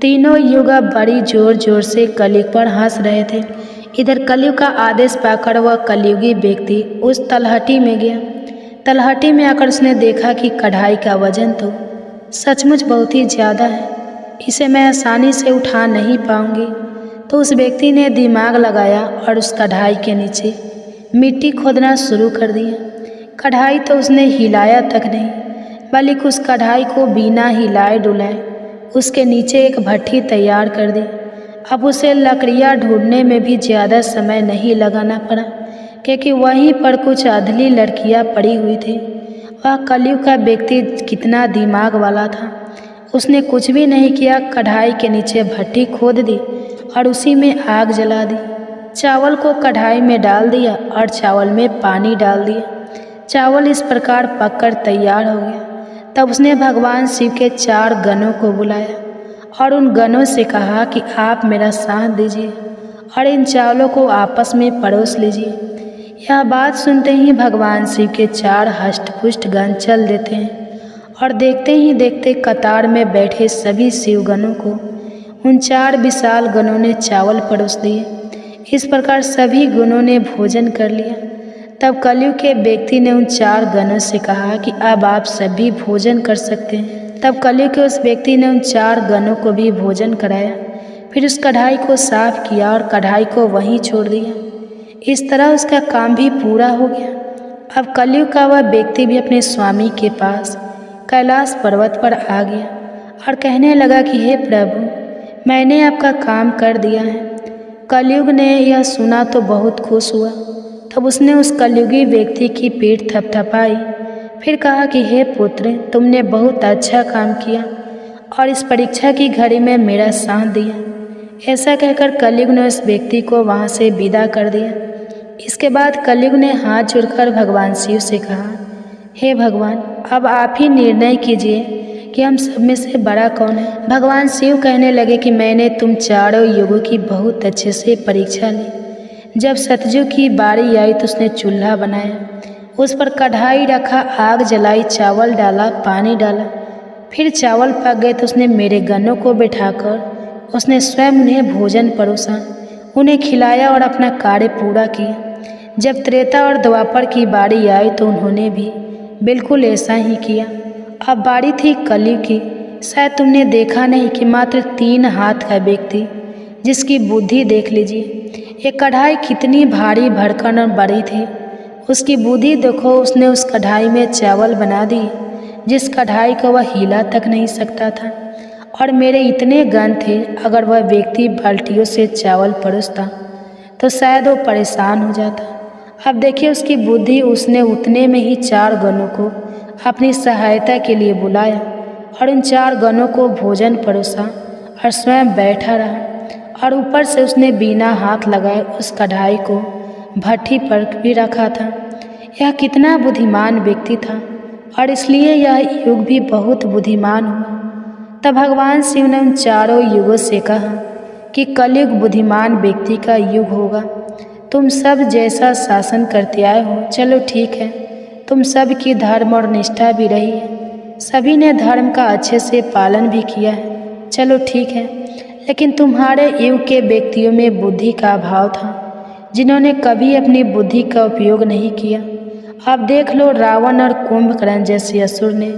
तीनों युग अब बड़ी जोर जोर से कलयुग पर हंस रहे थे। इधर कलयुग का आदेश पाकर वह कलयुगी व्यक्ति उस तलहटी में गया। तलहटी में आकर उसने देखा कि कढ़ाई का वजन तो सचमुच बहुत ही ज़्यादा है, इसे मैं आसानी से उठा नहीं पाऊंगी। तो उस व्यक्ति ने दिमाग लगाया और उस कढ़ाई के नीचे मिट्टी खोदना शुरू कर दिया। कढ़ाई तो उसने हिलाया तक नहीं, बल्कि उस कढ़ाई को बिना हिलाए डुलाए उसके नीचे एक भट्ठी तैयार कर दी। अब उसे लकड़ियाँ ढूंढने में भी ज़्यादा समय नहीं लगाना पड़ा, क्योंकि वहीं पर कुछ अधली लड़कियाँ पड़ी हुई थी। वह कलयुग का व्यक्ति कितना दिमाग वाला था, उसने कुछ भी नहीं किया, कढ़ाई के नीचे भट्ठी खोद दी और उसी में आग जला दी। चावल को कढ़ाई में डाल दिया और चावल में पानी डाल दिया। चावल इस प्रकार पककर तैयार हो गया। तब उसने भगवान शिव के 4 गणों को बुलाया और उन गणों से कहा कि आप मेरा साथ दीजिए और इन चावलों को आपस में परोस लीजिए। यह बात सुनते ही भगवान शिव के 4 हष्टपुष्ट गण चल देते हैं और देखते ही देखते कतार में बैठे सभी शिवगणों को उन 4 विशाल गणों ने चावल परोस दिए। इस प्रकार सभी गणों ने भोजन कर लिया। तब कलयुग के व्यक्ति ने उन 4 गणों से कहा कि अब आप सभी भोजन कर सकते हैं। तब कलयुग के उस व्यक्ति ने उन 4 गणों को भी भोजन कराया, फिर उस कढ़ाई को साफ किया और कढ़ाई को वहीं छोड़ दिया। इस तरह उसका काम भी पूरा हो गया। अब कलयुग का वह व्यक्ति भी अपने स्वामी के पास कैलाश पर्वत पर आ गया और कहने लगा कि हे प्रभु, मैंने आपका काम कर दिया है। कलयुग ने यह सुना तो बहुत खुश हुआ। तब उसने उस कलयुगी व्यक्ति की पीठ थपथपाई, फिर कहा कि हे पुत्र, तुमने बहुत अच्छा काम किया और इस परीक्षा की घड़ी में मेरा साथ दिया। ऐसा कहकर कलयुग ने उस व्यक्ति को वहाँ से विदा कर दिया। इसके बाद कलयुग ने हाथ जोड़कर भगवान शिव से कहा, हे भगवान, अब आप ही निर्णय कीजिए कि हम सब में से बड़ा कौन है। भगवान शिव कहने लगे कि मैंने तुम चारों युगों की बहुत अच्छे से परीक्षा ली। जब सतयुग की बारी आई तो उसने चूल्हा बनाया, उस पर कढ़ाई रखा, आग जलाई, चावल डाला, पानी डाला। फिर चावल पक गए तो उसने मेरे गणों को बिठाकर उसने स्वयं उन्हें भोजन परोसा, उन्हें खिलाया और अपना कार्य पूरा किया। जब त्रेता और द्वापर की बारी आई तो उन्होंने भी बिल्कुल ऐसा ही किया। अब बारी थी कलयुग की। शायद तुमने देखा नहीं कि मात्र 3 हाथ का व्यक्ति, जिसकी बुद्धि देख लीजिए, ये कढ़ाई कितनी भारी भरकम और बड़ी थी। उसकी बुद्धि देखो, उसने उस कढ़ाई में चावल बना दी जिस कढ़ाई को वह हिला तक नहीं सकता था। और मेरे इतने गण थे, अगर वह व्यक्ति बाल्टियों से चावल परोसता तो शायद वो परेशान हो जाता। अब देखिए उसकी बुद्धि, उसने उतने में ही 4 गणों को अपनी सहायता के लिए बुलाया और उन 4 गणों को भोजन परोसा और स्वयं बैठा रहा। और ऊपर से उसने बिना हाथ लगाए उस कढ़ाई को भट्ठी पर भी रखा था। यह कितना बुद्धिमान व्यक्ति था और इसलिए यह युग भी बहुत बुद्धिमान हुआ। तब भगवान शिव ने उन चारों युगों से कहा कि कलयुग बुद्धिमान व्यक्ति का युग होगा। तुम सब जैसा शासन करते आए हो, चलो ठीक है, तुम सब की धर्म और निष्ठा भी रही है, सभी ने धर्म का अच्छे से पालन भी किया है, चलो ठीक है। लेकिन तुम्हारे युग के व्यक्तियों में बुद्धि का अभाव था, जिन्होंने कभी अपनी बुद्धि का उपयोग नहीं किया। अब देख लो, रावण और कुंभकर्ण जैसे असुर ने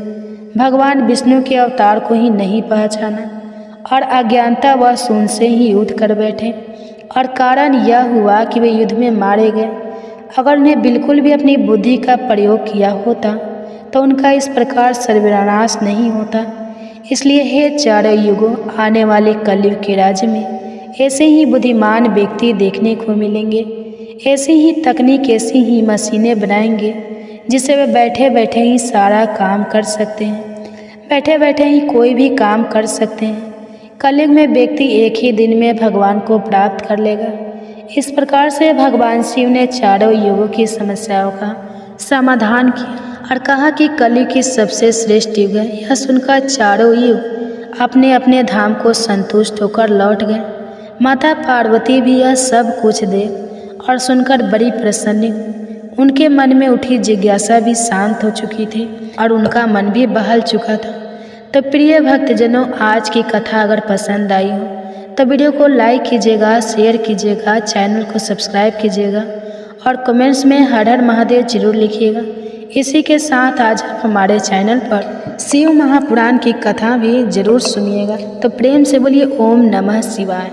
भगवान विष्णु के अवतार को ही नहीं पहचाना और अज्ञानता व शून्य से ही युद्ध कर बैठे। और कारण यह हुआ कि वे युद्ध में मारे गए। अगर उन्हें बिल्कुल भी अपनी बुद्धि का प्रयोग किया होता तो उनका इस प्रकार सर्वनाश नहीं होता। इसलिए हे चारों युगों, आने वाले कलयुग के राज्य में ऐसे ही बुद्धिमान व्यक्ति देखने को मिलेंगे। ऐसी ही तकनीक, ऐसी ही मशीनें बनाएंगे जिससे वे बैठे बैठे ही सारा काम कर सकते हैं, बैठे बैठे ही कोई भी काम कर सकते हैं। कलयुग में व्यक्ति एक ही दिन में भगवान को प्राप्त कर लेगा। इस प्रकार से भगवान शिव ने चारों युगों की समस्याओं का समाधान किया और कहा कि कलयुग की सबसे श्रेष्ठ युग है। यह सुनकर चारों युग अपने अपने धाम को संतुष्ट होकर लौट गए। माता पार्वती भी यह सब कुछ देख और सुनकर बड़ी प्रसन्न हुई। उनके मन में उठी जिज्ञासा भी शांत हो चुकी थी और उनका मन भी बहल चुका था। तो प्रिय भक्तजनों, आज की कथा अगर पसंद आई हो तो वीडियो को लाइक कीजिएगा, शेयर कीजिएगा, चैनल को सब्सक्राइब कीजिएगा और कमेंट्स में हर हर महादेव जरूर लिखिएगा। इसी के साथ आज आप हमारे चैनल पर शिव महापुराण की कथा भी जरूर सुनिएगा। तो प्रेम से बोलिए ओम नमः शिवाय।